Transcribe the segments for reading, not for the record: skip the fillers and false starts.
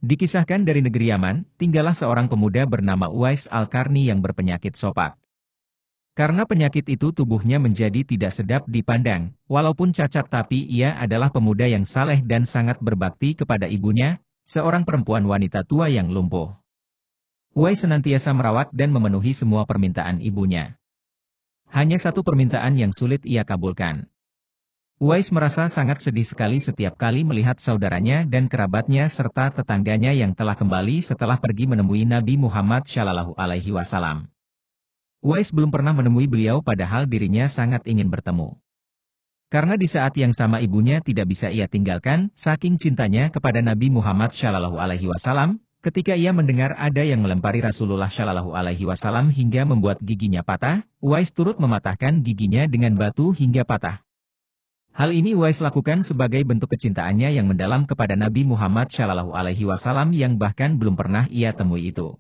Dikisahkan dari negeri Yaman, tinggallah seorang pemuda bernama Uwais Al-Qarni yang berpenyakit sopak. Karena penyakit itu tubuhnya menjadi tidak sedap dipandang, walaupun cacat tapi ia adalah pemuda yang saleh dan sangat berbakti kepada ibunya, seorang perempuan wanita tua yang lumpuh. Uwais senantiasa merawat dan memenuhi semua permintaan ibunya. Hanya satu permintaan yang sulit ia kabulkan. Uwais merasa sangat sedih sekali setiap kali melihat saudaranya dan kerabatnya serta tetangganya yang telah kembali setelah pergi menemui Nabi Muhammad SAW. Uwais belum pernah menemui beliau padahal dirinya sangat ingin bertemu. Karena di saat yang sama ibunya tidak bisa ia tinggalkan, saking cintanya kepada Nabi Muhammad SAW, ketika ia mendengar ada yang melempari Rasulullah SAW hingga membuat giginya patah, Uwais turut mematahkan giginya dengan batu hingga patah. Hal ini Uwais lakukan sebagai bentuk kecintaannya yang mendalam kepada Nabi Muhammad SAW yang bahkan belum pernah ia temui itu.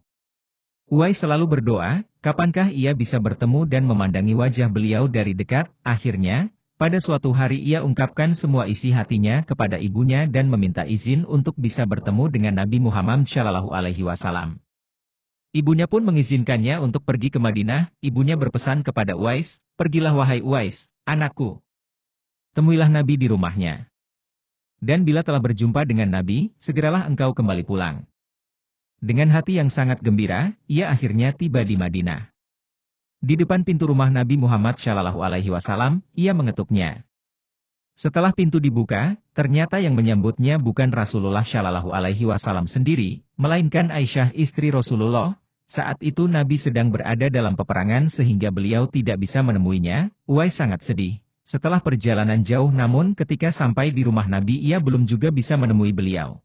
Uwais selalu berdoa, kapankah ia bisa bertemu dan memandangi wajah beliau dari dekat. Akhirnya, pada suatu hari ia ungkapkan semua isi hatinya kepada ibunya dan meminta izin untuk bisa bertemu dengan Nabi Muhammad SAW. Ibunya pun mengizinkannya untuk pergi ke Madinah. Ibunya berpesan kepada Uwais, "Pergilah wahai Uwais, anakku. Temuilah Nabi di rumahnya. Dan bila telah berjumpa dengan Nabi, segeralah engkau kembali pulang." Dengan hati yang sangat gembira, ia akhirnya tiba di Madinah. Di depan pintu rumah Nabi Muhammad SAW, ia mengetuknya. Setelah pintu dibuka, ternyata yang menyambutnya bukan Rasulullah SAW sendiri, melainkan Aisyah istri Rasulullah. Saat itu Nabi sedang berada dalam peperangan sehingga beliau tidak bisa menemuinya. Uwais sangat sedih. Setelah perjalanan jauh namun ketika sampai di rumah Nabi ia belum juga bisa menemui beliau.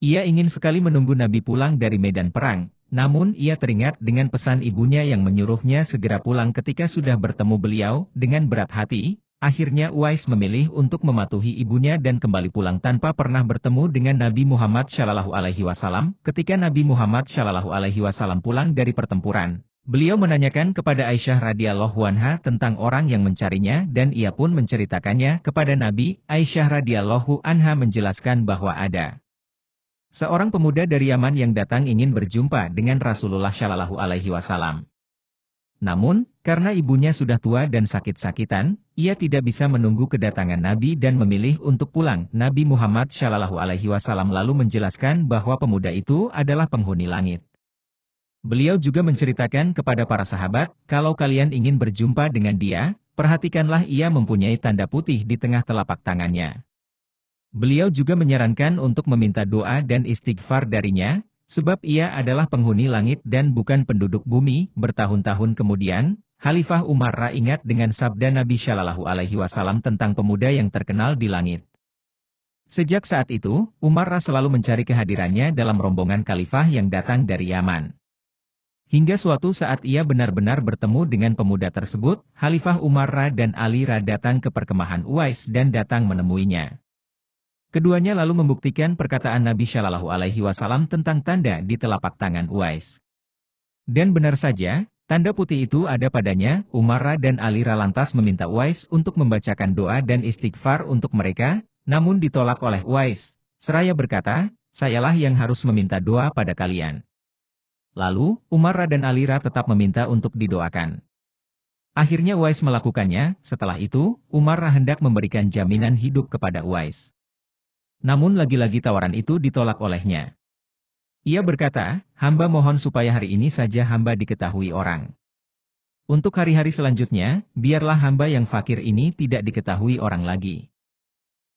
Ia ingin sekali menunggu Nabi pulang dari medan perang, namun ia teringat dengan pesan ibunya yang menyuruhnya segera pulang ketika sudah bertemu beliau. Dengan berat hati, akhirnya Uwais memilih untuk mematuhi ibunya dan kembali pulang tanpa pernah bertemu dengan Nabi Muhammad SAW. Ketika Nabi Muhammad SAW pulang dari pertempuran, beliau menanyakan kepada Aisyah radhiyallahu anha tentang orang yang mencarinya dan ia pun menceritakannya kepada Nabi. Aisyah radhiyallahu anha menjelaskan bahwa ada seorang pemuda dari Yaman yang datang ingin berjumpa dengan Rasulullah SAW. Namun, karena ibunya sudah tua dan sakit-sakitan, ia tidak bisa menunggu kedatangan Nabi dan memilih untuk pulang. Nabi Muhammad SAW lalu menjelaskan bahwa pemuda itu adalah penghuni langit. Beliau juga menceritakan kepada para sahabat, kalau kalian ingin berjumpa dengan dia, perhatikanlah ia mempunyai tanda putih di tengah telapak tangannya. Beliau juga menyarankan untuk meminta doa dan istighfar darinya, sebab ia adalah penghuni langit dan bukan penduduk bumi. Bertahun-tahun kemudian, Khalifah Umar ingat dengan sabda Nabi SAW tentang pemuda yang terkenal di langit. Sejak saat itu, Umar selalu mencari kehadirannya dalam rombongan Khalifah yang datang dari Yaman. Hingga suatu saat ia benar-benar bertemu dengan pemuda tersebut, Khalifah Umar dan Ali datang ke perkemahan Uwais dan datang menemuinya. Keduanya lalu membuktikan perkataan Nabi SAW tentang tanda di telapak tangan Uwais. Dan benar saja, tanda putih itu ada padanya. Umar dan Ali lantas meminta Uwais untuk membacakan doa dan istighfar untuk mereka, namun ditolak oleh Uwais. Seraya berkata, "Sayalah yang harus meminta doa pada kalian." Lalu, Umar dan Ali tetap meminta untuk didoakan. Akhirnya Uwais melakukannya. Setelah itu, Umar hendak memberikan jaminan hidup kepada Uwais. Namun lagi-lagi tawaran itu ditolak olehnya. Ia berkata, "Hamba mohon supaya hari ini saja hamba diketahui orang. Untuk hari-hari selanjutnya, biarlah hamba yang fakir ini tidak diketahui orang lagi."